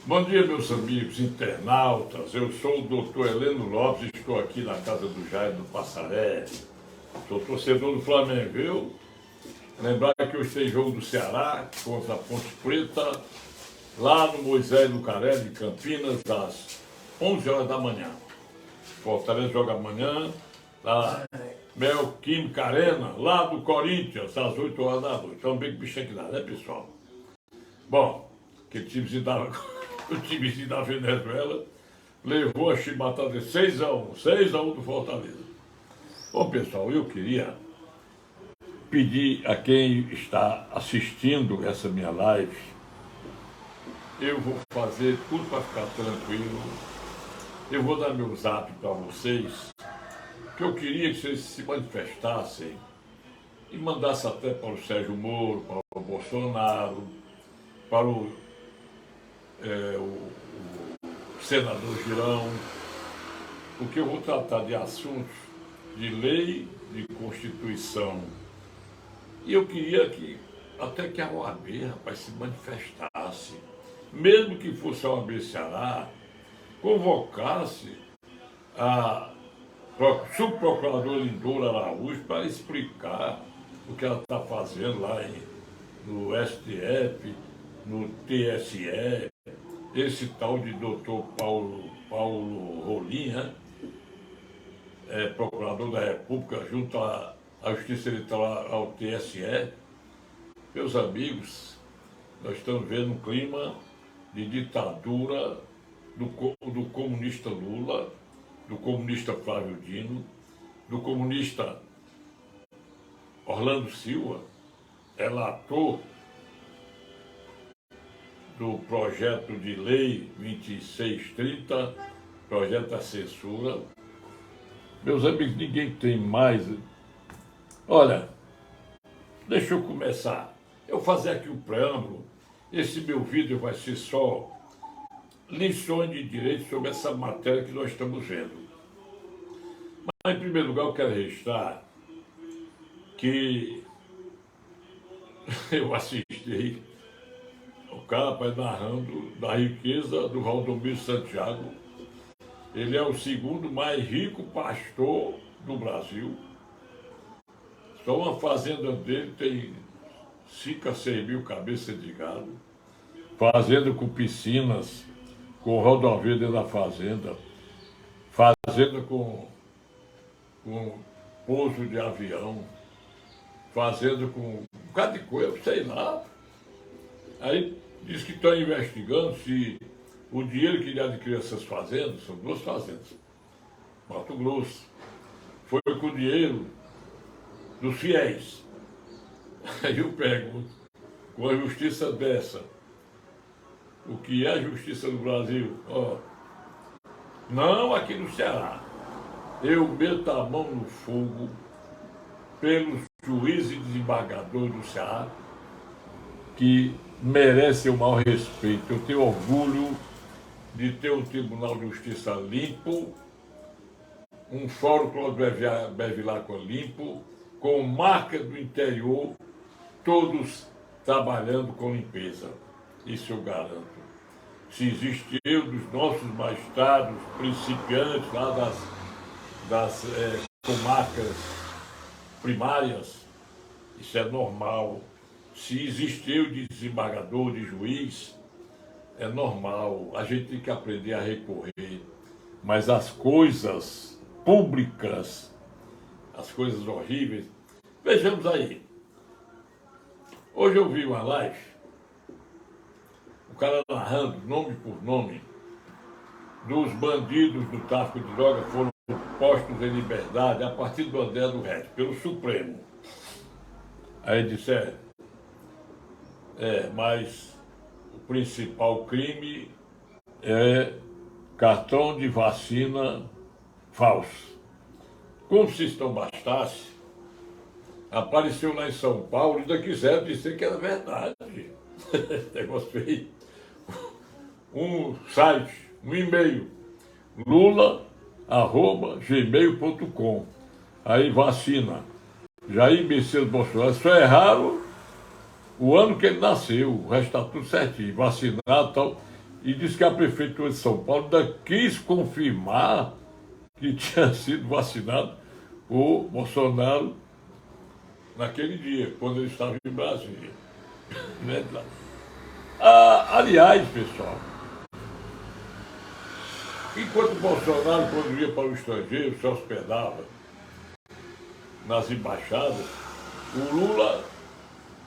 Bom dia, meus amigos internautas. Eu sou o doutor Heleno Lopes, estou aqui na casa do Jair do Passaré. Sou torcedor do Flamengo, viu? Lembrar que hoje tem jogo do Ceará contra a Ponte Preta, lá no Moisés Lucaré de Campinas, às 11 horas da manhã. Fortaleza joga amanhã, na Neoquímica Arena, lá do Corinthians, às 8 horas da noite. Então, bem que bicho que dá, né, pessoal? Bom, que timezinho o timezinho da Venezuela levou a chibatada de 6-1, 6-1 do Fortaleza. Bom, pessoal, eu queria pedir a quem está assistindo essa minha live, eu vou fazer tudo para ficar tranquilo, eu vou dar meu zap para vocês, que eu queria que vocês se manifestassem e mandassem até para o Sérgio Moro, para o Bolsonaro, para o senador Girão, porque eu vou tratar de assuntos de lei, de Constituição. E eu queria que até que a OAB, rapaz, se manifestasse, mesmo que fosse a OAB Ceará, convocasse a subprocuradora Lindora Araújo para explicar o que ela está fazendo lá no STF, no TSE, esse tal de doutor Paulo Rolim, né? Procurador da República, junto à Justiça Eleitoral, ao TSE. Meus amigos, nós estamos vendo um clima de ditadura do comunista Lula, do comunista Flávio Dino, do comunista Orlando Silva, relator do projeto de lei 2630, projeto da censura. Meus amigos, ninguém tem mais. Olha, deixa eu começar. Eu vou fazer aqui o preâmbulo. Esse meu vídeo vai ser só lições de direito sobre essa matéria que nós estamos vendo. Mas, em primeiro lugar, eu quero registrar que eu assisti o cara narrando da riqueza do Valdomiro Santiago. Ele é o segundo mais rico pastor do Brasil. Só uma fazenda dele tem 5 a 6 mil cabeças de gado. Fazenda com piscinas, com rodovia dentro da fazenda. Fazenda com pouso de avião. Fazenda com um bocado de coisa, sei lá. Aí diz que estão investigando se o dinheiro que ele adquiriu essas fazendas, são 2 fazendas, Mato Grosso, foi com o dinheiro dos fiéis. Aí eu pergunto, com a justiça dessa, o que é a justiça do Brasil? Não aqui no Ceará. Eu meto a mão no fogo pelos juízes e desembargadores do Ceará, que merece o maior respeito. Eu tenho orgulho de ter um Tribunal de Justiça limpo, um Fórum Cláudio Bevilacqua limpo, com marca do interior, todos trabalhando com limpeza. Isso eu garanto. Se existe eu dos nossos magistrados, principiantes lá das comarcas primárias, isso é normal. Se existe eu de desembargador, de juiz, é normal, a gente tem que aprender a recorrer. Mas as coisas públicas, as coisas horríveis, vejamos aí. Hoje eu vi uma live, o cara narrando nome por nome dos bandidos do tráfico de drogas foram postos em liberdade a partir do André do Resto, pelo Supremo. Aí disse, mas o principal crime é cartão de vacina falso. Como se isto não bastasse, apareceu lá em São Paulo e ainda quiseram dizer que era verdade. Negócio feio. Um site, um e-mail, lula@gmail.com. Aí vacina. Jair Messias Bolsonaro. Só erraram o ano que ele nasceu, o resto está tudo certinho, vacinado e tal. e disse que a Prefeitura de São Paulo ainda quis confirmar que tinha sido vacinado o Bolsonaro naquele dia, quando ele estava em Brasília. Aliás, pessoal, enquanto o Bolsonaro, quando ia para o estrangeiro, se hospedava nas embaixadas, o Lula,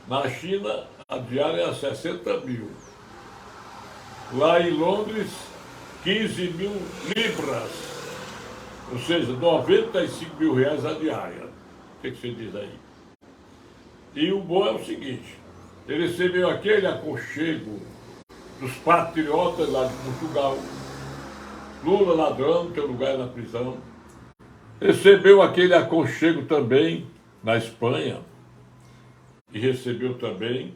na China, a diária era 60 mil. Lá em Londres, 15 mil libras, ou seja, 95 mil reais a diária. O que você diz aí? E o bom é o seguinte, ele recebeu aquele aconchego dos patriotas lá de Portugal, Lula ladrão, teu lugar é na prisão. Recebeu aquele aconchego também na Espanha e recebeu também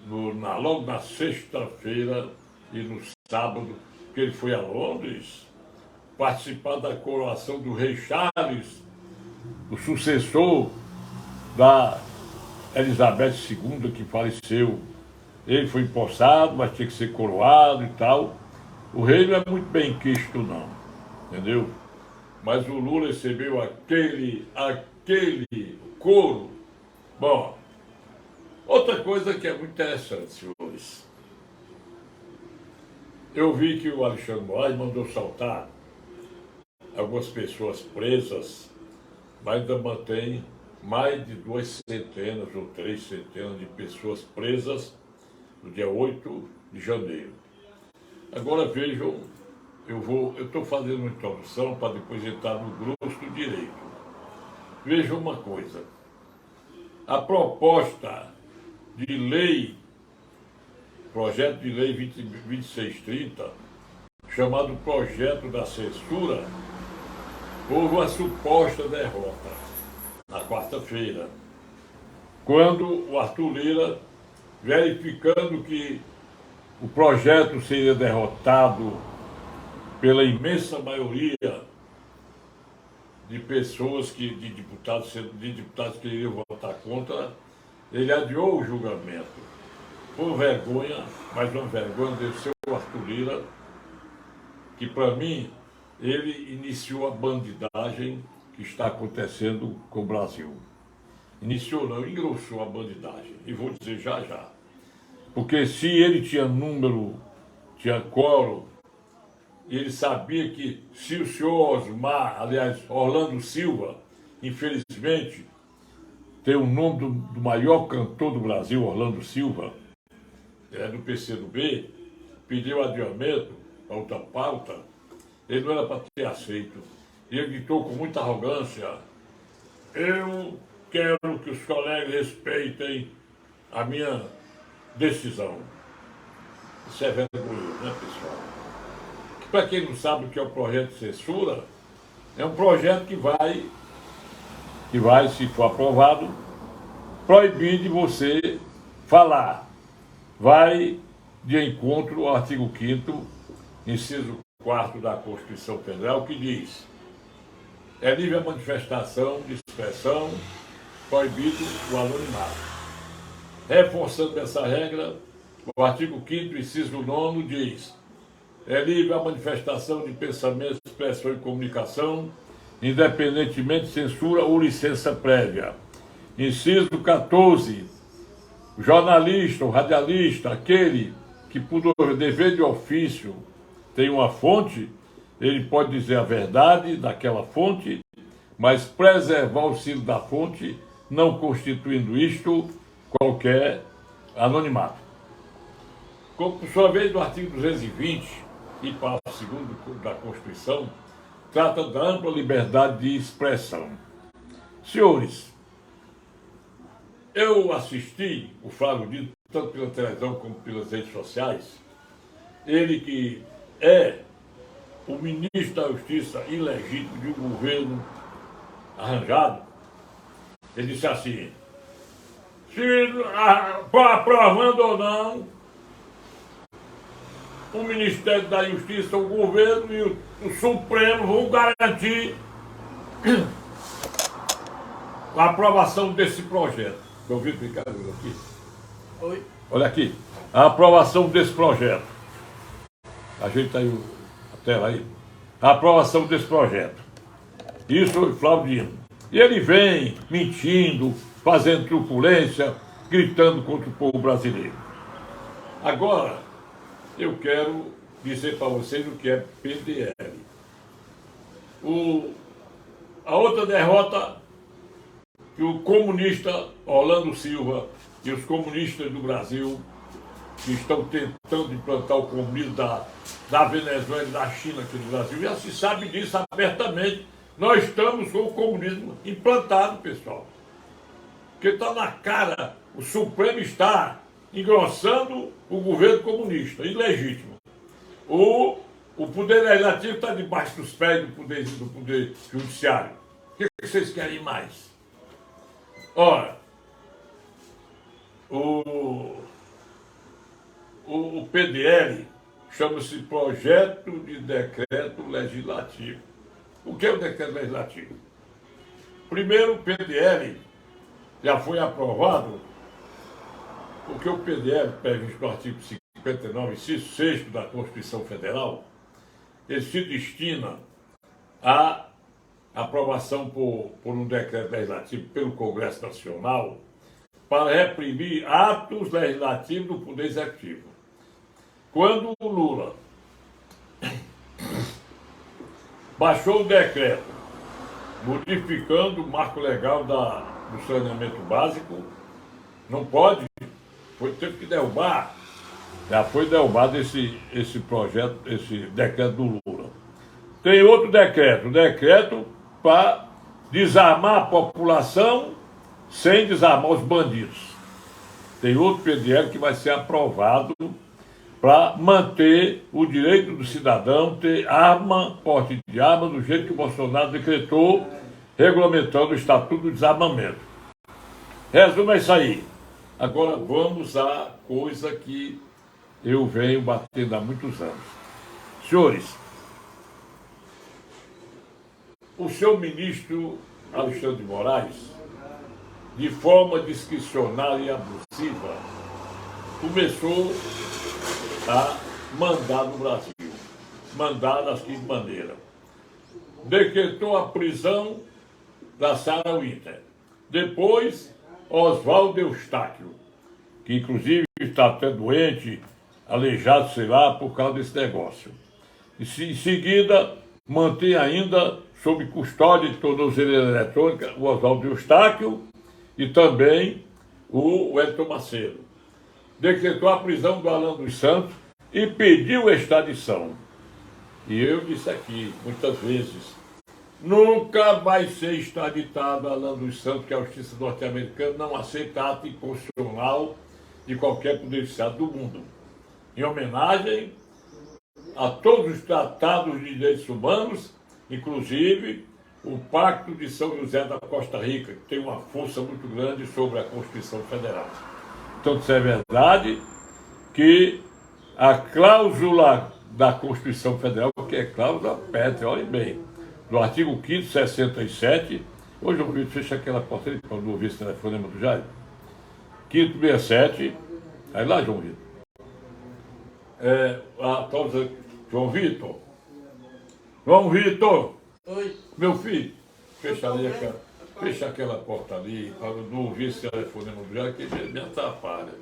logo na sexta-feira e no sábado, que ele foi a Londres participar da coroação do rei Charles, o sucessor da Elizabeth II, que faleceu. Ele foi empossado, mas tinha que ser coroado e tal. O rei não é muito bem quisto, não, entendeu? Mas o Lula recebeu aquele coro. Bom, outra coisa que é muito interessante, senhores. Eu vi que o Alexandre Moraes mandou soltar algumas pessoas presas, mas ainda mantém mais de 2 centenas ou 3 centenas de pessoas presas no dia 8 de janeiro. Agora vejam, eu estou fazendo uma introdução para depois entrar no grosso do direito. Vejam uma coisa, a proposta de lei, projeto de lei 2630, chamado projeto da censura, houve uma suposta derrota na quarta-feira, quando o Arthur Lira, verificando que o projeto seria derrotado pela imensa maioria de pessoas, de deputados que iriam votar contra, ele adiou o julgamento. Por vergonha, mas uma vergonha deve ser o Arthur Lira, que para mim, ele iniciou a bandidagem que está acontecendo com o Brasil. Iniciou não, engrossou a bandidagem. E vou dizer já já. Porque se ele tinha número, tinha quórum, ele sabia que se o senhor Osmar, aliás, Orlando Silva, infelizmente, tem o nome do maior cantor do Brasil, Orlando Silva, é do PCdoB, pediu adiamento para outra pauta, ele não era para ter aceito. E ele gritou com muita arrogância: eu quero que os colegas respeitem a minha decisão. Isso é vergonhoso, né, pessoal? Para quem não sabe o que é o projeto de censura, é um projeto que vai, se for aprovado, proibir de você falar. Vai de encontro ao artigo 5º, inciso 4º da Constituição Federal, que diz: é livre a manifestação de expressão, proibido o anonimato. Reforçando essa regra, o artigo 5º, inciso 9º, diz: é livre a manifestação de pensamento, expressão e comunicação, independentemente de censura ou licença prévia. Inciso 14, o jornalista, o radialista, aquele que por dever de ofício tem uma fonte, ele pode dizer a verdade daquela fonte, mas preservar o sigilo da fonte, não constituindo isto qualquer anonimato. Como, por sua vez, do artigo 220 e parágrafo 2º da Constituição, trata da ampla liberdade de expressão. Senhores, eu assisti o Flávio Dino, tanto pela televisão como pelas redes sociais, ele que é o ministro da Justiça ilegítimo de um governo arranjado, ele disse assim: se aprovando ou não, o Ministério da Justiça, o governo e o Supremo vão garantir a aprovação desse projeto. Estou ouvindo, Ricardo, aqui? Oi. Olha aqui. a aprovação desse projeto. Ajeita aí a tela aí. A aprovação desse projeto. Isso foi Flaudino. E ele vem mentindo, fazendo truculência, gritando contra o povo brasileiro. Agora, eu quero dizer para vocês o que é PDL. A outra derrota que o comunista Orlando Silva e os comunistas do Brasil, que estão tentando implantar o comunismo da Venezuela e da China aqui no Brasil, já se sabe disso abertamente. Nós estamos com o comunismo implantado, pessoal. Porque está na cara, o Supremo está engrossando o governo comunista, ilegítimo. O poder legislativo está debaixo dos pés do poder judiciário. O que vocês querem mais? Ora, o PDL chama-se Projeto de Decreto Legislativo. O que é o decreto legislativo? Primeiro, o PDL já foi aprovado, porque o PDL, previsto no artigo 59, inciso 6 da Constituição Federal, ele se destina à aprovação por um decreto legislativo pelo Congresso Nacional para reprimir atos legislativos do Poder Executivo. Quando o Lula baixou o decreto modificando o marco legal do saneamento básico, não pode, teve que derrubar, já foi derrubado esse projeto, esse decreto do Lula. Tem outro decreto, para desarmar a população sem desarmar os bandidos. Tem outro PDL que vai ser aprovado para manter o direito do cidadão ter arma, porte de arma, do jeito que o Bolsonaro decretou, regulamentando o Estatuto do Desarmamento. Resumo é isso aí. Agora vamos à coisa que eu venho batendo há muitos anos. Senhores, o senhor ministro Alexandre de Moraes, de forma discricionária e abusiva, começou a mandar no Brasil. Mandar da seguinte maneira: decretou a prisão da Sarah Winter. Depois, Oswaldo Eustáquio, que inclusive está até doente, aleijado, sei lá, por causa desse negócio. E em seguida, mantém ainda sob custódia de tornozeleira eletrônica o Oswaldo Eustáquio e também o Wellington Macedo. Decretou a prisão do Alan dos Santos e pediu extradição. E eu disse aqui, muitas vezes, nunca vai ser extraditado Alan dos Santos, que a justiça norte-americana não aceita ato inconstitucional de qualquer poder judiciário do mundo. Em homenagem a todos os tratados de direitos humanos, inclusive o Pacto de São José da Costa Rica, que tem uma força muito grande sobre a Constituição Federal. Então, isso é verdade que a cláusula da Constituição Federal, que é cláusula pétrea, olhem bem, do artigo 5º, 67, hoje eu fecho aquela porta ali para não ouvir esse telefonema do Jair. 5º, 67, aí lá, João Vitor. A cláusula, João Vitor, Oi. Meu filho, fecha aquela porta ali, para não ouvir esse telefonema do Jair, que me atrapalha.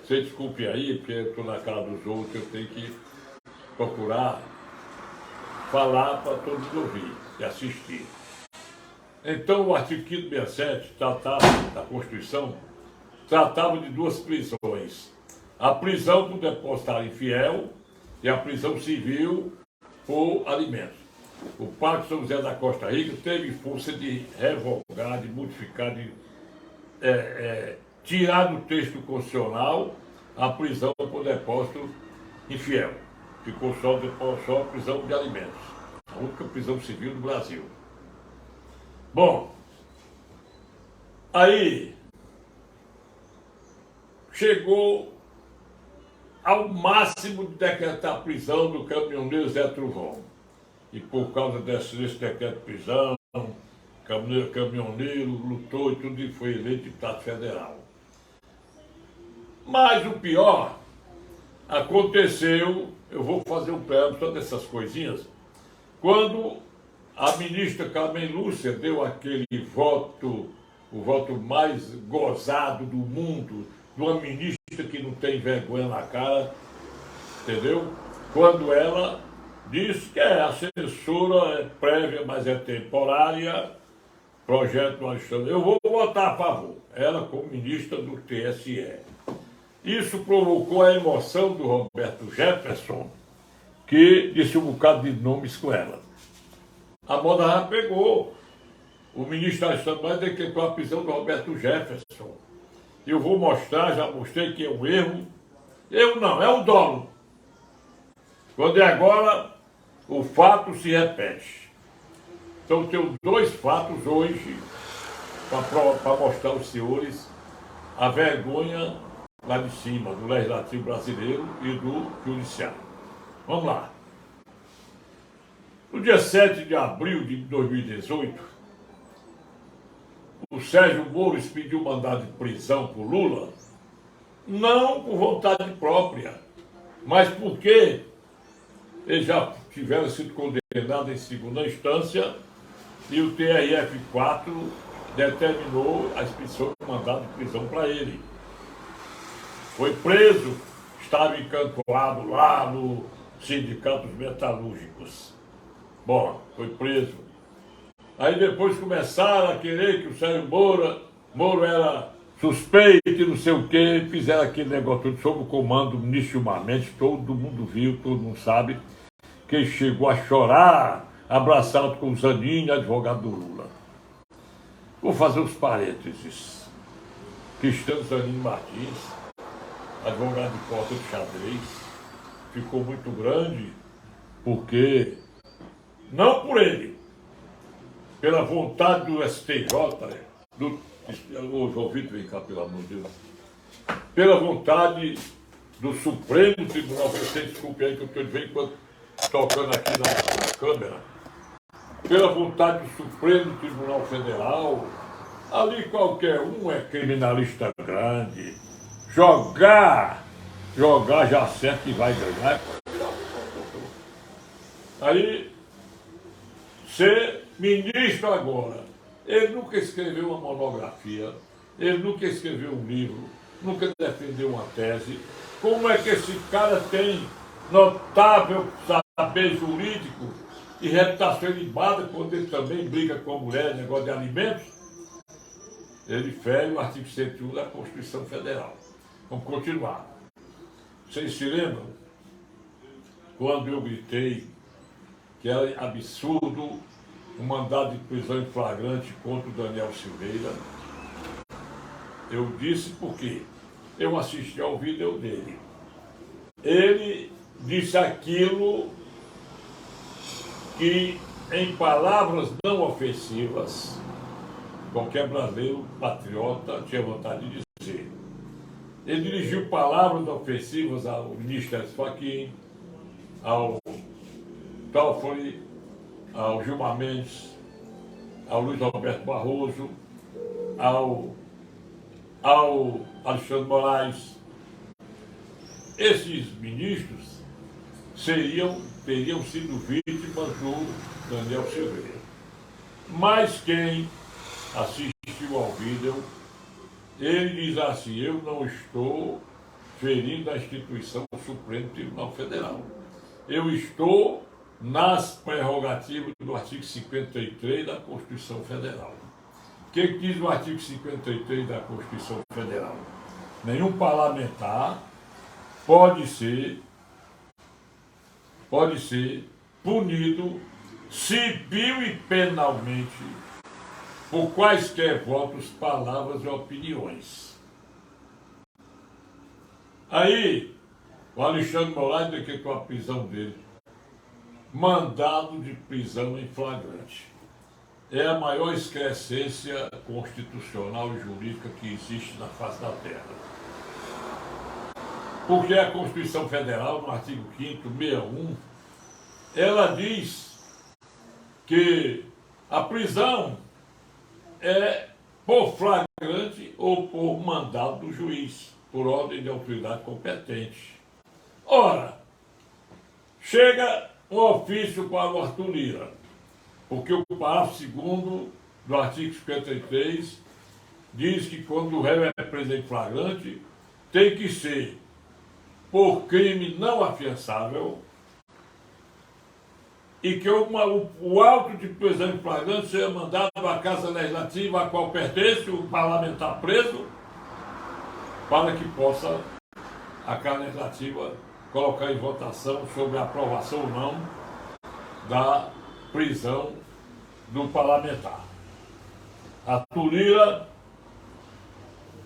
Você desculpe aí, porque eu estou na cara dos outros, eu tenho que procurar falar para todo mundo ouvir e assistir. Então, o artigo 567 da Constituição tratava de duas prisões: a prisão por depositário infiel e a prisão civil por alimentos. O Pacto de São José da Costa Rica teve força de revogar, de modificar, de tirar do texto constitucional a prisão por depósito infiel. Ficou só a prisão de alimentos, a única prisão civil do Brasil. Bom, aí chegou ao máximo de decretar a prisão do caminhoneiro Zé Trovão. E por causa desse decreto de prisão, caminhoneiro lutou e tudo, e foi eleito deputado federal. Mas o pior aconteceu, eu vou fazer um preâmbulo só dessas coisinhas, quando a ministra Carmen Lúcia deu aquele voto, o voto mais gozado do mundo, de uma ministra que não tem vergonha na cara, entendeu? Quando ela disse que a censura é prévia, mas é temporária, projeto do Alexandre. Eu vou votar a favor, ela como ministra do TSE. Isso provocou a emoção do Roberto Jefferson, que disse um bocado de nomes com ela. A moda já pegou. O ministro Alexandre decretou a prisão do Roberto Jefferson. Eu vou mostrar, já mostrei que é um erro. Erro não, é um dolo. Quando é agora, o fato se repete. Então, tenho dois fatos hoje para mostrar aos senhores a vergonha lá de cima, do Legislativo brasileiro e do Judiciário. Vamos lá. No dia 7 de abril de 2018, o Sérgio Moro expediu mandado de prisão por Lula, não por vontade própria, mas porque eles já tiveram sido condenados em segunda instância e o TRF4 determinou a expedição de mandado de prisão para ele. Foi preso, estava encantoado lá no Sindicato dos Metalúrgicos. Bom, foi preso. Aí depois começaram a querer que o Sérgio Moro era suspeito e não sei o quê, fizeram aquele negócio todo sob o comando do ministro Gilmar Mendes, todo mundo viu, todo mundo sabe, que ele chegou a chorar, abraçado com o Zanin, advogado do Lula. Vou fazer os parênteses. Cristiano Zanin Martins, advogado de porta de xadrez, ficou muito grande porque, não por ele, pela vontade do STJ, ô João Vitor, vem cá, pelo amor de Deus, pela vontade do Supremo Tribunal Federal, desculpe aí que eu estou de vez em quando tocando aqui na câmera, pela vontade do Supremo Tribunal Federal, ali qualquer um é criminalista grande, jogar já certo que vai ganhar. Aí, ser ministro agora, ele nunca escreveu uma monografia, ele nunca escreveu um livro, nunca defendeu uma tese. Como é que esse cara tem notável saber jurídico e reputação ilibada quando ele também briga com a mulher, negócio de alimentos? Ele fere o artigo 101 da Constituição Federal. Vamos continuar. Vocês se lembram quando eu gritei que era absurdo um mandado de prisão em flagrante contra o Daniel Silveira? Eu disse porque eu assisti ao vídeo dele. Ele disse aquilo que, em palavras não ofensivas, qualquer brasileiro patriota tinha vontade de dizer. Ele dirigiu palavras ofensivas ao ministro Fachin, ao Toffoli, ao Gilmar Mendes, ao Luiz Roberto Barroso, ao Alexandre Moraes. Esses ministros teriam sido vítimas do Daniel Silveira. Mas quem assistiu ao vídeo, ele diz assim: eu não estou ferindo a instituição do Supremo Tribunal Federal. Eu estou nas prerrogativas do artigo 53 da Constituição Federal. O que diz o artigo 53 da Constituição Federal? Nenhum parlamentar pode ser punido civil e penalmente por quaisquer votos, palavras e opiniões. Aí, o Alexandre Moraes decretou a prisão dele. Mandado de prisão em flagrante. É a maior excrescência constitucional e jurídica que existe na face da Terra. Porque a Constituição Federal, no artigo 5º, 61, ela diz que a prisão é por flagrante ou por mandado do juiz, por ordem de autoridade competente. Ora, chega um ofício para o Arthur Lira, porque o parágrafo 2º do artigo 53 diz que quando o réu é preso em flagrante, tem que ser por crime não afiançável e que o auto de prisão em flagrante seja mandado à Casa Legislativa a qual pertence o parlamentar preso, para que possa a Casa Legislativa colocar em votação sobre a aprovação ou não da prisão do parlamentar. Arthur Lira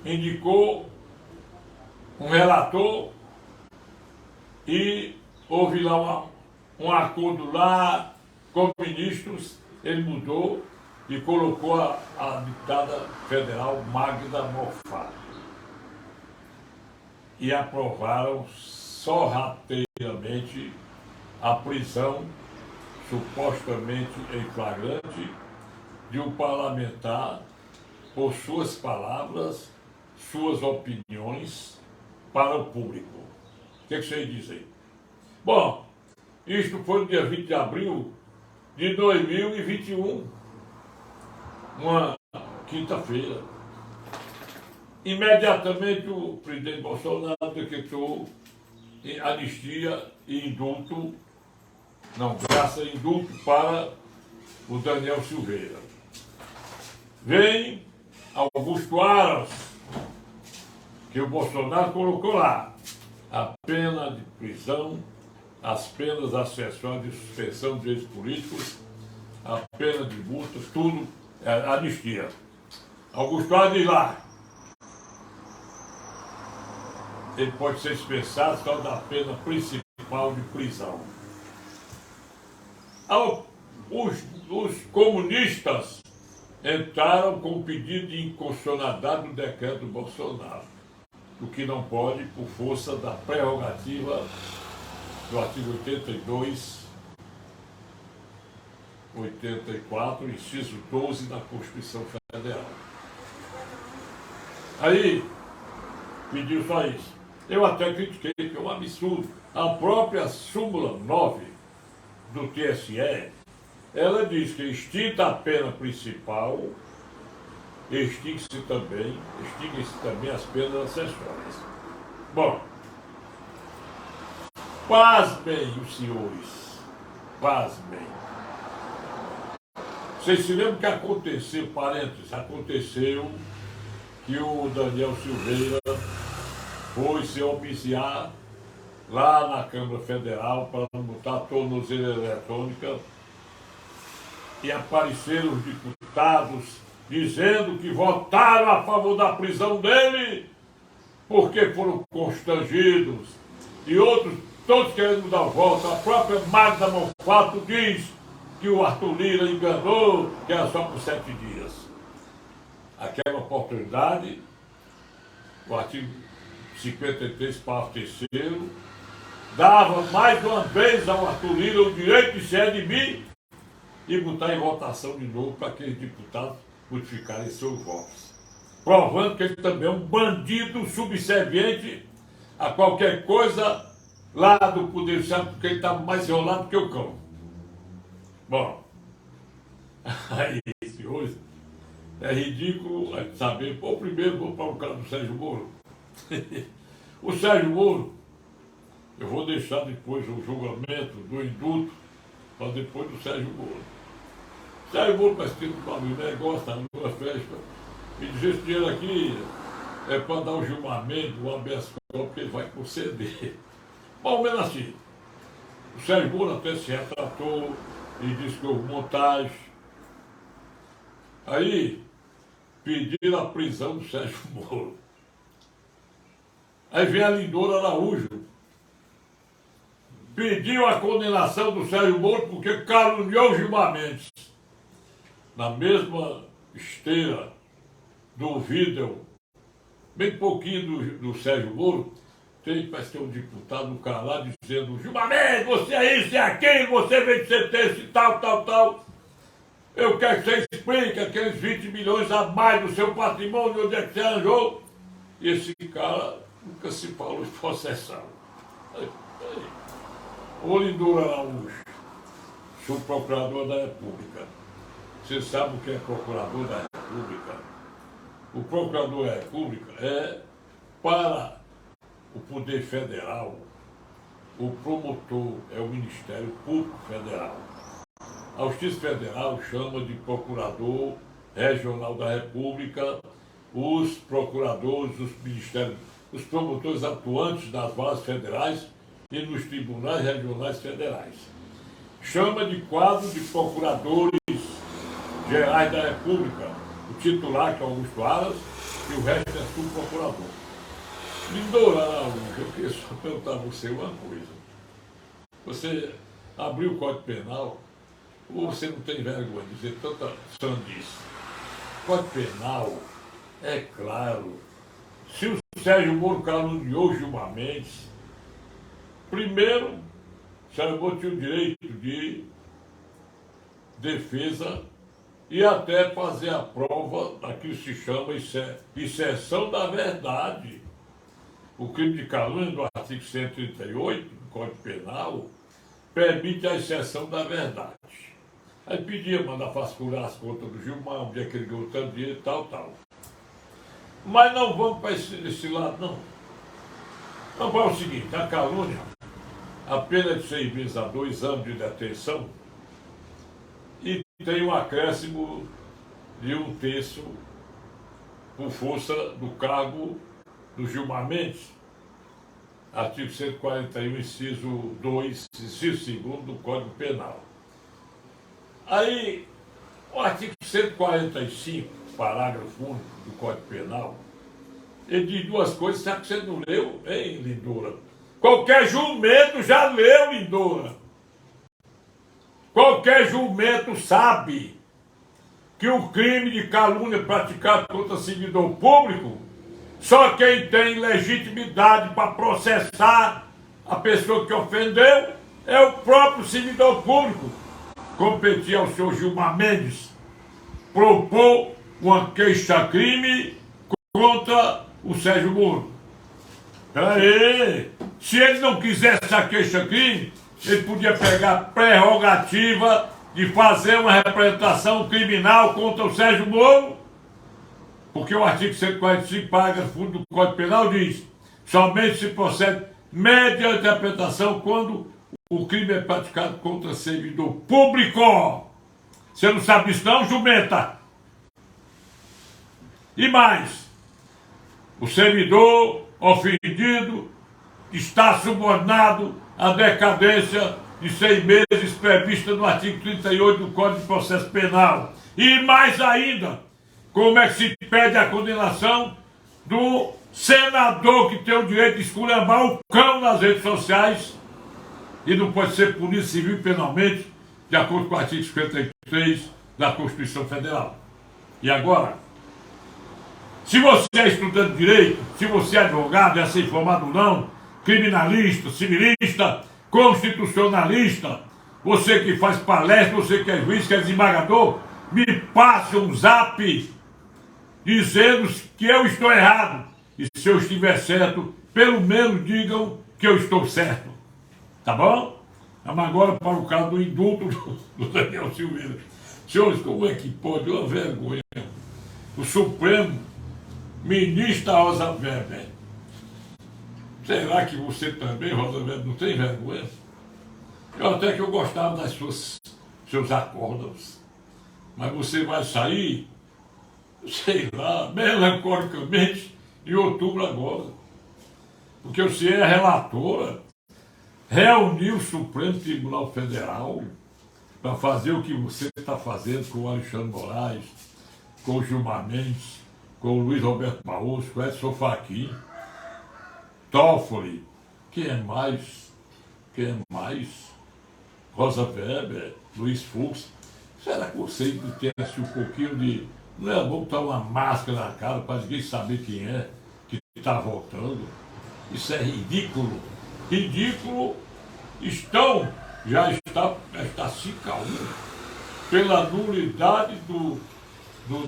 indicou um relator e houve lá um acordo lá com ministros, ele mudou e colocou a deputada federal Magda Moffat. E aprovaram sorrateiramente a prisão, supostamente em flagrante, de um parlamentar por suas palavras, suas opiniões para o público. O que vocês dizem? Bom, isto foi no dia 20 de abril de 2021, uma quinta-feira. Imediatamente o presidente Bolsonaro decretou anistia e indulto, graça e indulto para o Daniel Silveira. Vem Augusto Aras, que o Bolsonaro colocou lá, a pena de prisão, as penas acessórias de suspensão de direitos políticos, a pena de multas, tudo anistia. Augusto Aras diz lá, ele pode ser dispensado só da pena principal de prisão. Os comunistas entraram com o pedido de inconstitucionalidade do decreto do Bolsonaro, o que não pode por força da prerrogativa do artigo 82, 84, inciso 12 da Constituição Federal. Aí, pediu só isso. Eu até critiquei, que é um absurdo. A própria súmula 9 do TSE, ela diz que extinta a pena principal, extingue-se também as penas acessórias. Bom, pasmem os senhores, pasmem. Vocês se lembram que aconteceu, parênteses, aconteceu que o Daniel Silveira foi se homiciar lá na Câmara Federal para botar a tornozeleira eletrônica e apareceram os deputados dizendo que votaram a favor da prisão dele porque foram constrangidos e outros todos querendo dar volta. A própria Magda Moffat diz que o Arthur Lira enganou, que era só por 7 dias. Aquela oportunidade, o artigo 53, parágrafo 3º, dava mais uma vez ao Arthur Lira o direito de se redimir e botar em votação de novo para aqueles deputados modificarem seus votos. Provando que ele também é um bandido subserviente a qualquer coisa lá do Poder Judiciário, porque ele está mais enrolado que o cão. Bom, aí hoje é ridículo saber. Pô, primeiro vou para o caso do Sérgio Moro. O Sérgio Moro, eu vou deixar depois o julgamento do indulto para depois do Sérgio Moro. O Sérgio Moro vai ter um negócio, está numa festa, e diz: esse dinheiro aqui é para dar o julgamento, o habeas corpus, que ele vai conceder. Mais ou menos assim. O Sérgio Moro até se retratou e disse que houve montagem. Aí pediram a prisão do Sérgio Moro. Aí vem a Lindora Araújo. Pediu a condenação do Sérgio Moro porque caluniou Gilmar Mendes. Na mesma esteira do vídeo, bem pouquinho do Sérgio Moro, parece que é um deputado do cara lá dizendo: Gilmar Mendes, você é isso e aquilo, você vem de sentença e tal. Eu quero que você explique aqueles 20 milhões a mais do seu patrimônio, onde é que você arranjou? E esse cara nunca se falou de processar. Ô Lindora Araújo, sou procurador da República. Você sabe o que é procurador da República? O procurador da República é para o Poder Federal. O promotor é o Ministério Público Federal. A Justiça Federal chama de Procurador Regional da República os procuradores, os ministérios, os promotores atuantes nas varas federais e nos tribunais regionais federais. Chama de quadro de procuradores gerais da República, o titular, que é Augusto Aras, e o resto é subprocurador. Lindora Araújo, eu queria só perguntar a você uma coisa. Você abriu o Código Penal, ou você não tem vergonha de dizer tanta sandice? Código Penal, é claro, se o Sérgio Moro caluniou Gilmar Mendes, primeiro, Sérgio Moro tinha o direito de defesa e até fazer a prova daquilo que se chama exceção da verdade. O crime de calúnia do artigo 138 do Código Penal permite a exceção da verdade. Aí pedia mandar vasculhar as contas do Gilmar, onde é que ele ganhou tanto dinheiro e tal. Mas não vamos para esse lado, não. Vamos para o seguinte, a calúnia, a pena de 6 meses a 2 anos de detenção e tem um acréscimo de 1/3 por força do cargo do Gilmar Mendes, artigo 141, inciso 2, inciso 2 do Código Penal. Aí, o artigo 145, parágrafo único do Código Penal, ele diz duas coisas, sabe que você não leu, hein, Lindora? Qualquer jumento já leu, Lindora. Qualquer jumento sabe que o crime de calúnia praticado contra servidor público, só quem tem legitimidade para processar a pessoa que ofendeu é o próprio servidor público. Competia ao senhor Gilmar Mendes propor uma queixa-crime contra o Sérgio Moro. Peraí, se ele não quisesse a queixa-crime, ele podia pegar a prerrogativa de fazer uma representação criminal contra o Sérgio Moro, porque o artigo 145, parágrafo único do Código Penal diz: somente se procede mediante interpretação quando o crime é praticado contra servidor público. Você não sabe disso não, jumenta? E mais, o servidor ofendido está subordinado à decadência de 6 meses prevista no artigo 38 do Código de Processo Penal. E mais ainda, como é que se pede a condenação do senador que tem o direito de esculhambar o cão nas redes sociais e não pode ser punido civil e penalmente, de acordo com o artigo 53 da Constituição Federal. E agora, se você é estudante de direito, se você é advogado, é ser informado ou não, criminalista, civilista, constitucionalista, você que faz palestra, você que é juiz, que é desembargador, me passe um zap dizendo que eu estou errado. E se eu estiver certo, pelo menos digam que eu estou certo. Tá bom? Vamos agora para o caso do indulto do Daniel Silveira. Senhores, como é que pode? Uma vergonha. O Supremo, ministra Rosa Weber. Será que você também, Rosa Weber, não tem vergonha? Até que eu gostava das seus acórdãos. Mas você vai sair, sei lá, melancolicamente, em outubro agora. Porque você é relatora, reuniu o Supremo Tribunal Federal para fazer o que você está fazendo com o Alexandre Moraes, com o Gilmar Mendes, com o Luiz Roberto Barroso, com o Edson Fachin, Toffoli, quem é mais? Rosa Weber, Luiz Fux. Será que você tem assim, um pouquinho de... Não é bom botar uma máscara na cara para ninguém saber quem é que está votando? Isso é ridículo. Ridículo. Já está se calando pela nulidade do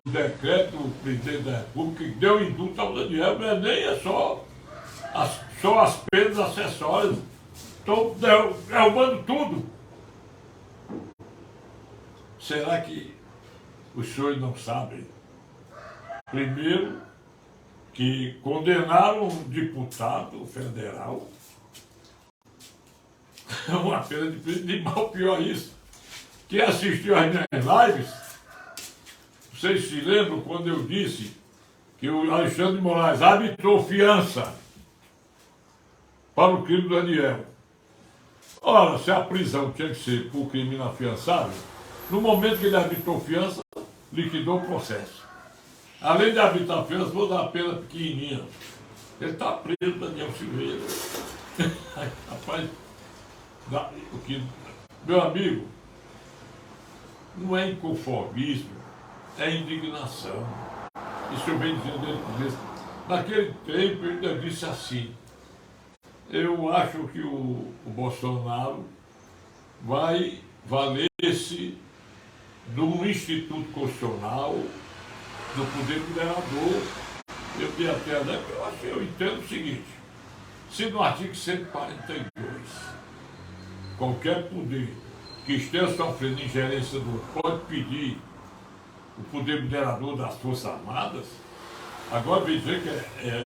decreto do presidente da República que deu indulto ao Daniel. Não é nem só as penas acessórias. Estão derrubando tudo. Será que os senhores não sabem? Primeiro, que condenaram um deputado federal a uma pena de prisão. De mal pior isso. Quem assistiu às minhas lives, vocês se lembram quando eu disse que o Alexandre de Moraes arbitrou fiança para o crime do Daniel. Ora, se a prisão tinha que ser por crime inafiançável, no momento que ele arbitrou fiança, liquidou o processo. Além de arbitrar fiança, vou dar a pena pequenininha. Ele está preso, Daniel Silveira. Rapaz, meu amigo, não é inconformismo, é indignação. Isso eu venho dizendo desde o começo. Naquele tempo, eu ainda disse assim: eu acho que o Bolsonaro vai valer-se do Instituto Constitucional, do Poder Moderador. Eu dei até eu entendo o seguinte: se no artigo 142 qualquer poder que esteja sofrendo ingerência do outro pode pedir o poder moderador das Forças Armadas, agora vem dizer que é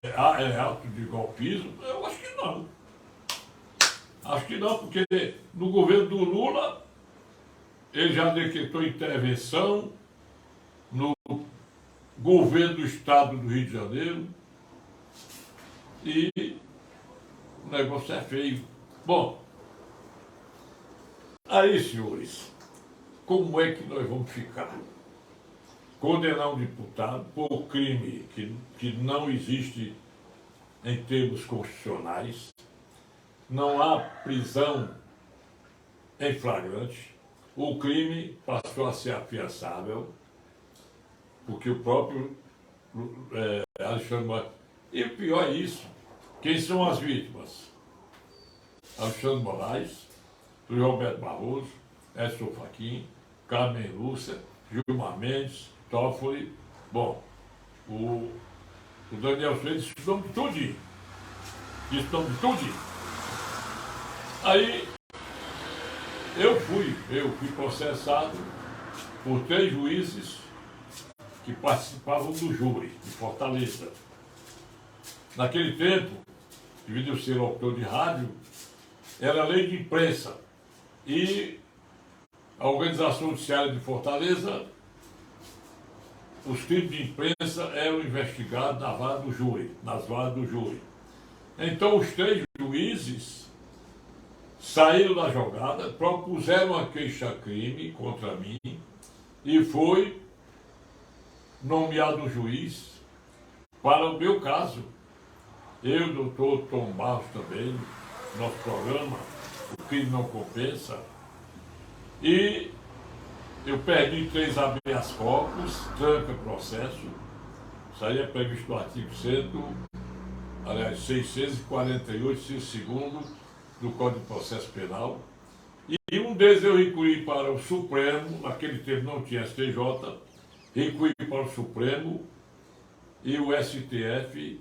ato de golpismo, eu acho que não. Acho que não, porque no governo do Lula ele já decretou intervenção, no governo do estado do Rio de Janeiro, e o negócio é feio. Bom, aí, senhores, como é que nós vamos ficar? Condenar um deputado por crime que não existe em termos constitucionais, não há prisão em flagrante, o crime passou a ser afiançável, porque o próprio Alexandre Moraes... E o pior é isso, quem são as vítimas? Alexandre Moraes, Luiz Roberto Barroso, Edson Fachin, Carmen Lúcia, Gilmar Mendes, Toffoli. Bom, o Daniel Silveira disse o nome de tudinho. Disse o nome de tudinho. Aí eu fui processado por 3 juízes que participavam do júri de Fortaleza. Naquele tempo, devido eu ser autor de rádio, era lei de imprensa. E a Organização Judiciária de Fortaleza, os crimes de imprensa eram investigados na vara do júri, nas varas do júri. Então os 3 juízes saíram da jogada, propuseram uma queixa-crime contra mim e foi nomeado um juiz para o meu caso. Eu, doutor Tom Barros também, nosso programa, o crime não compensa, e eu perdi 3 habeas corpus, tranca processo, isso aí é previsto no artigo 648, inciso segundo do Código de Processo Penal, e um deles eu recuí para o Supremo, naquele tempo não tinha STJ, recuí para o Supremo, e o STF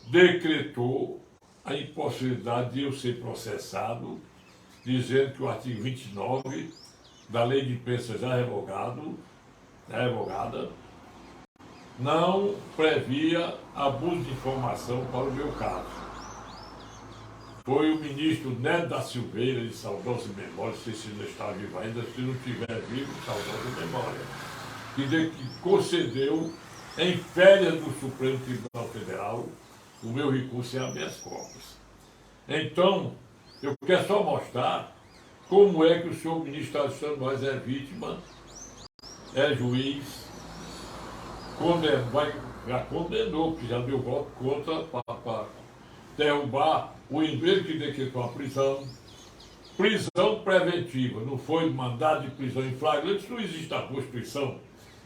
decretou a impossibilidade de eu ser processado, dizendo que o artigo 29 da Lei de Imprensa já revogada, não previa abuso de informação para o meu caso. Foi o ministro Neto da Silveira, de saudosa memória, não sei se ainda está vivo ainda, se não estiver vivo, saudosa memória, que concedeu, em férias do Supremo Tribunal Federal, o meu recurso em habeas corpus. Então, eu quero só mostrar como é que o senhor ministro Alexandre Moraes é vítima, é juiz, já condenou, porque já deu voto contra para derrubar o emprego que decretou a prisão preventiva, não foi mandado de prisão em flagrante, isso não existe na Constituição.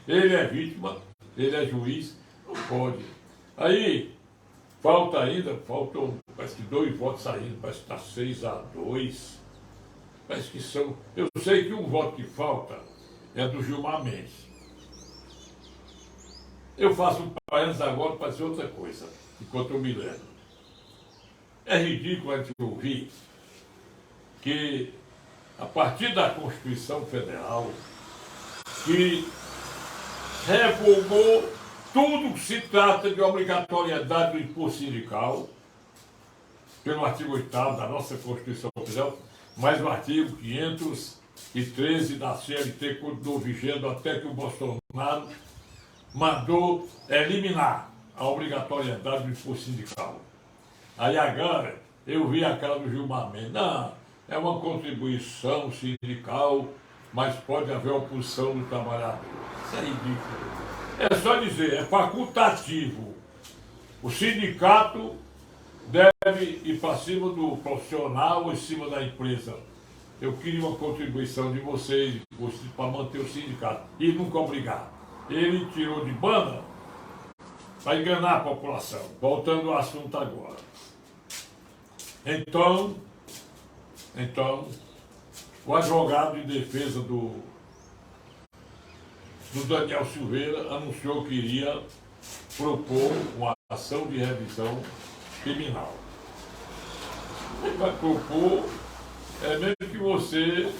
Ele é vítima, ele é juiz, não pode. Aí, faltam, parece que 2 votos saindo, parece que está 6-2. Parece que são. Eu sei que um voto que falta é do Gilmar Mendes. Eu faço um parênteses agora para dizer outra coisa, enquanto eu me lembro. É ridículo a gente ouvir que, a partir da Constituição Federal, que revogou tudo que se trata de obrigatoriedade do imposto sindical, pelo artigo 8º da nossa Constituição Federal, mas o artigo 513 da CLT continuou vigendo até que o Bolsonaro mandou eliminar a obrigatoriedade do imposto sindical. Aí agora eu vi a cara do Gilmar Mendes, não, é uma contribuição sindical, mas pode haver oposição do trabalhador. Isso é ridículo. É só dizer, é facultativo. O sindicato deve ir para cima do profissional ou em cima da empresa. Eu queria uma contribuição de vocês para manter o sindicato e nunca obrigar. Ele tirou de banda para enganar a população. Voltando ao assunto agora. Então, o advogado de defesa do Daniel Silveira anunciou que iria propor uma ação de revisão criminal. Ele vai propor, é mesmo que você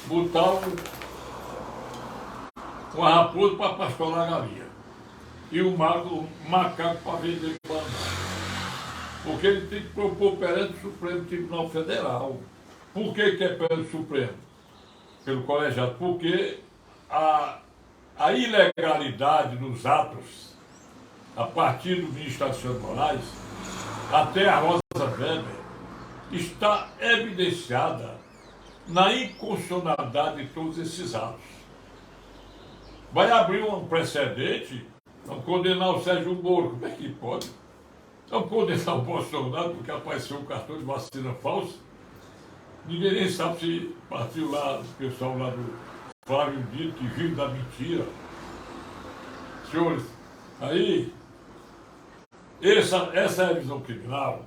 botar uma raposa para pastorar a galinha e um macaco para vender banana. Porque ele tem que propor perante o Supremo Tribunal Federal. Por que é perante o Supremo? Pelo colegiado. Porque a ilegalidade dos atos, a partir do ministro Alexandre Moraes, até a Rosa Weber, está evidenciada na inconstitucionalidade de todos esses atos. Vai abrir um precedente, vão condenar o Sérgio Moro, como é que pode? Vão condenar o Bolsonaro porque apareceu um cartão de vacina falso. Ninguém nem sabe se partiu lá, o pessoal lá do Flávio Dito, que vive da mentira. Senhores, aí, essa revisão criminal,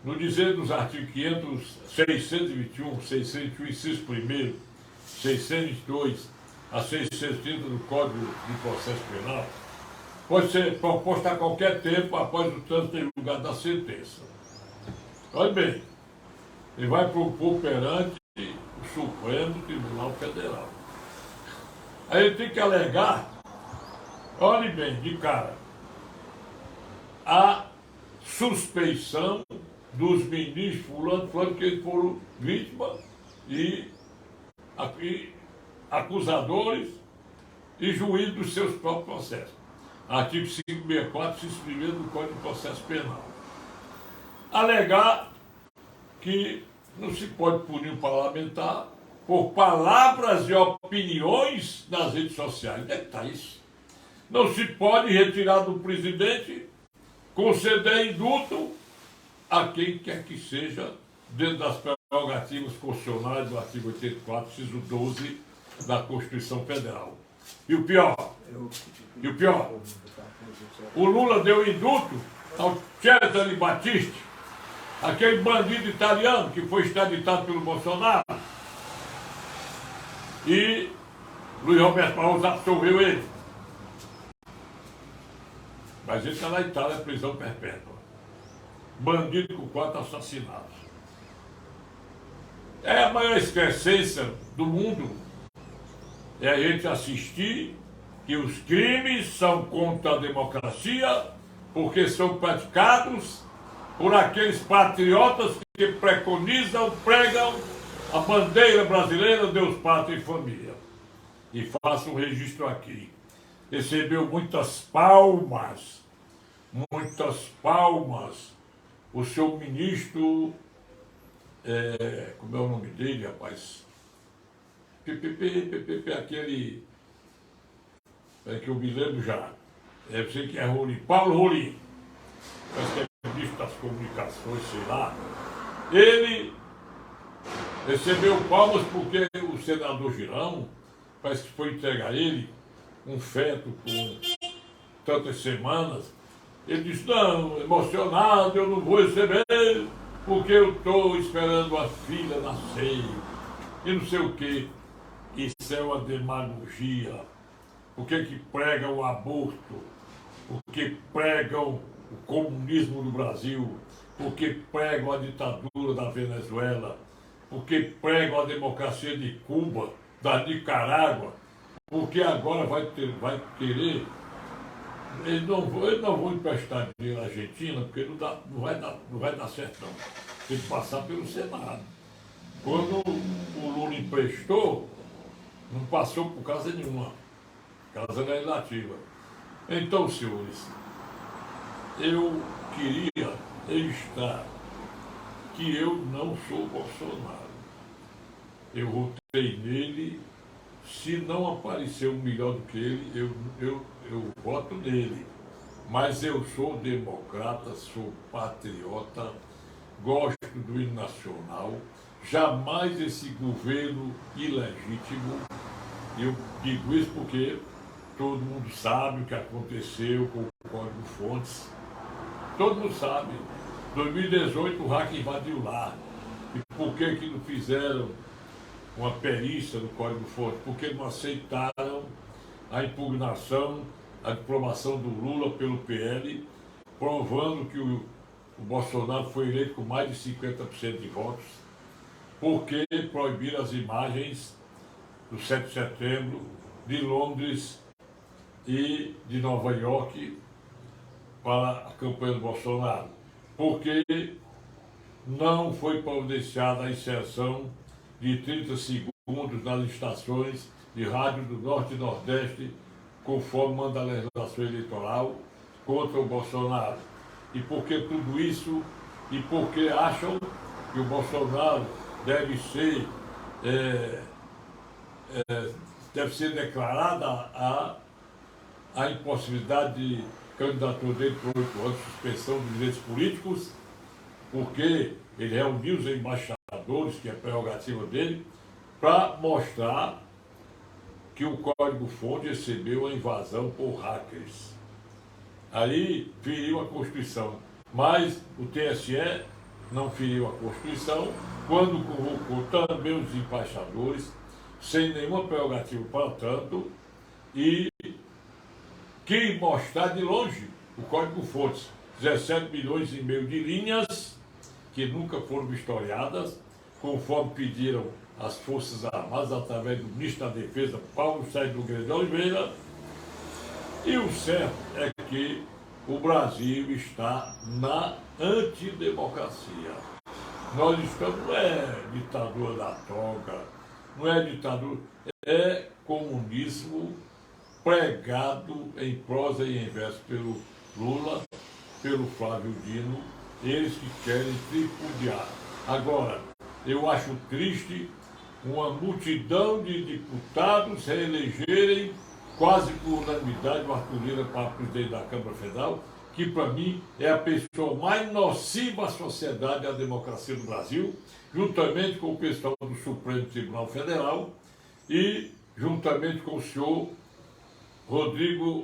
no dizer dos artigos 621, 601, inciso 1º, 622 a 630 do Código de Processo Penal, pode ser proposta a qualquer tempo após o trânsito em lugar da sentença. Olha bem, ele vai propor perante o Supremo Tribunal Federal. Aí ele tem que alegar, olhe bem, de cara, a suspeição dos ministros fulano que eles foram vítimas e acusadores e juízes dos seus próprios processos. Artigo 564, inciso 1º do Código de Processo Penal. Alegar que não se pode punir um parlamentar por palavras e opiniões nas redes sociais. Onde é que está isso? Não se pode retirar do presidente, conceder indulto a quem quer que seja, dentro das prerrogativas constitucionais do artigo 84, inciso 12 da Constituição Federal. E o pior, o Lula deu indulto ao Cesare Battisti, aquele bandido italiano que foi extraditado pelo Bolsonaro, e Luiz Roberto Barroso absolveu ele. Mas ele está na Itália, prisão perpétua. Bandido com 4 assassinatos. É a maior excrescência do mundo. É a gente assistir que os crimes são contra a democracia porque são praticados por aqueles patriotas que preconizam, pregam a bandeira brasileira, Deus, Pátria e Família. E faço um registro aqui. Recebeu muitas palmas, o seu ministro, como é o nome dele, rapaz? Aquele, que eu me lembro já, deve ser que é Rolim, Paulo Rolim, parece que é ministro das comunicações, sei lá. Ele recebeu palmas porque o senador Girão, parece que foi entregar a ele um feto com tantas semanas. Ele disse, não, emocionado, eu não vou receber, porque eu estou esperando a filha nascer, e não sei o quê. Isso é uma demagogia. Por que pregam o aborto? Por que pregam o comunismo no Brasil? porque pregam a ditadura da Venezuela, porque pregam a democracia de Cuba, da Nicarágua, porque agora vai querer. Eles não vão emprestar dinheiro à Argentina, porque não vai dar certo, não. Tem que passar pelo Senado. Quando o Lula emprestou, não passou por causa nenhuma, causa legislativa. Então, senhores, eu queria registrar que eu não sou Bolsonaro. Eu votei nele. Se não aparecer um melhor do que ele, eu voto nele. Mas eu sou democrata, sou patriota, gosto do hino nacional. Jamais esse governo ilegítimo. Eu digo isso porque todo mundo sabe o que aconteceu com o Código-Fontes. Todo mundo sabe. 2018 o hack invadiu lá. E por que não fizeram uma perícia do Código-Fontes? Porque não aceitaram a impugnação, a diplomação do Lula pelo PL, provando que o Bolsonaro foi eleito com mais de 50% de votos, porque proibiram as imagens do 7 de setembro, de Londres e de Nova York para a campanha do Bolsonaro, porque não foi providenciada a inserção de 30 segundos nas estações de rádio do Norte e Nordeste, conforme manda a legislação eleitoral, contra o Bolsonaro. E por que tudo isso? E porque acham que o Bolsonaro deve ser declarada a impossibilidade de candidatura dele por 8 anos, suspensão dos direitos políticos, porque ele reuniu os embaixadores, que é prerrogativa dele, para mostrar que o Código-Fontes recebeu a invasão por hackers. Aí feriu a Constituição, mas o TSE não feriu a Constituição quando convocou também os embaixadores, sem nenhuma prerrogativa para tanto, e quis mostrar de longe o Código-Fontes, 17 milhões e meio de linhas que nunca foram vistoriadas, conforme pediram as Forças Armadas através do ministro da Defesa, Paulo Sérgio Nogueira de Oliveira. E o certo é que o Brasil está na antidemocracia. Nós estamos, não é ditadura da toga, não é ditadura, é comunismo pregado em prosa e em verso pelo Lula, pelo Flávio Dino, eles que querem tripudiar. Agora, eu acho triste uma multidão de deputados reelegerem quase por unanimidade o Arthur Lira para presidente da Câmara Federal, que para mim é a pessoa mais nociva à sociedade e à democracia do Brasil, juntamente com o pessoal do Supremo Tribunal Federal e juntamente com o senhor Rodrigo,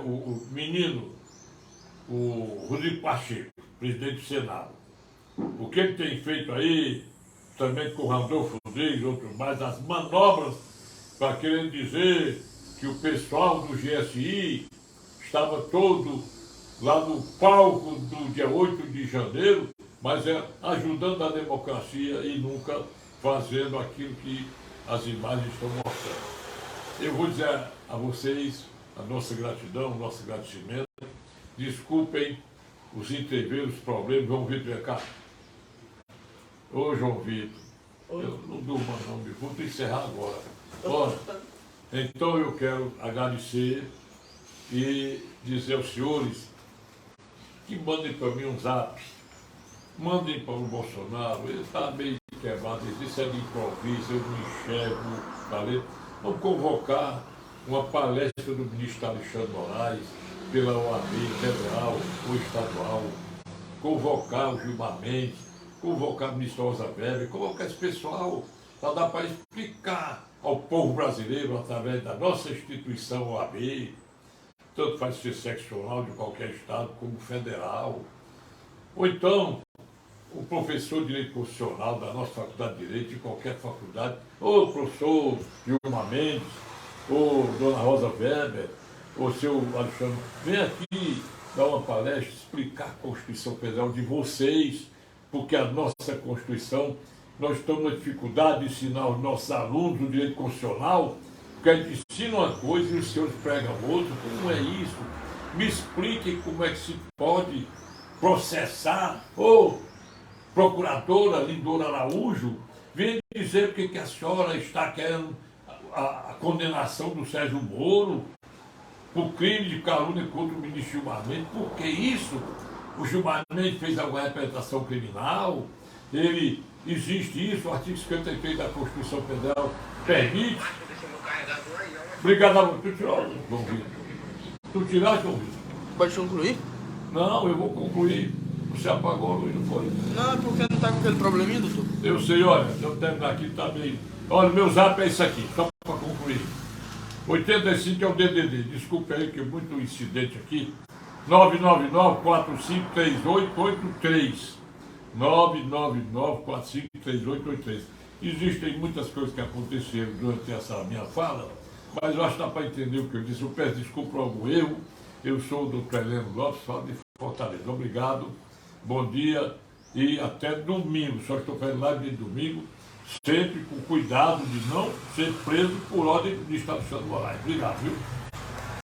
o menino, o Rodrigo Pacheco, presidente do Senado. O que ele tem feito aí, também com o Randolfo Rodrigues e outros mais, as manobras para querer dizer que o pessoal do GSI estava todo lá no palco do dia 8 de janeiro, mas ajudando a democracia e nunca fazendo aquilo que as imagens estão mostrando. Eu vou dizer a vocês a nossa gratidão, o nosso agradecimento. Desculpem os interveiros, os problemas. João Vitor, cá. Ô, João Vitor, eu não durmo não, vou encerrar agora. Ora, então eu quero agradecer e dizer aos senhores que mandem para mim um zap, mandem para o Bolsonaro, ele está meio quebrado, isso é de improviso, eu não enxergo, tá vendo? Vamos convocar uma palestra do ministro Alexandre Moraes, pela OAB federal ou estadual, convocar o Gilmar Mendes, convocar o ministro Rosa Weber, convocar esse pessoal para dar para explicar ao povo brasileiro, através da nossa instituição OAB, tanto faz ser seccional de qualquer estado como federal, ou então o professor de Direito Constitucional da nossa Faculdade de Direito, de qualquer faculdade, ou o professor Gilmar Mendes, ou dona Rosa Weber, ou seu Alexandre, vem aqui dar uma palestra, explicar a Constituição Federal de vocês, porque a nossa Constituição, nós estamos na dificuldade de ensinar aos nossos alunos o direito constitucional, porque a gente ensina uma coisa e os senhores pregam outra. Como é isso? Me expliquem como é que se pode processar. Ô, procuradora Lindora Araújo, vem dizer o que a senhora está querendo a condenação do Sérgio Moro por crime de calúnia contra o ministro Gilmar Mendes. Por que isso? O Gilmar Mendes fez alguma representação criminal? Ele existe isso? O artigo 53 da Constituição Federal permite. Obrigado a você. Tu tirou, João Vitor? Tu tiraste, João Vitor? Pode concluir? Não, eu vou concluir. Você apagou a luz, não foi? Não, é porque não tá com aquele probleminha, doutor. Eu sei, olha, se eu terminar aqui, tá meio... Olha, meu zap é isso aqui, só para concluir. 85 é o DDD, desculpe aí que é muito incidente aqui. 999-453883. 999-453883. Existem muitas coisas que aconteceram durante essa minha fala, mas eu acho que dá para entender o que eu disse. Eu peço desculpa por algum erro. Eu sou o doutor Heleno Lopes, falo de Fortaleza. Obrigado, bom dia e até domingo. Só estou fazendo live de domingo, sempre com cuidado de não ser preso por ordem do Estado de Moraes. Obrigado, viu?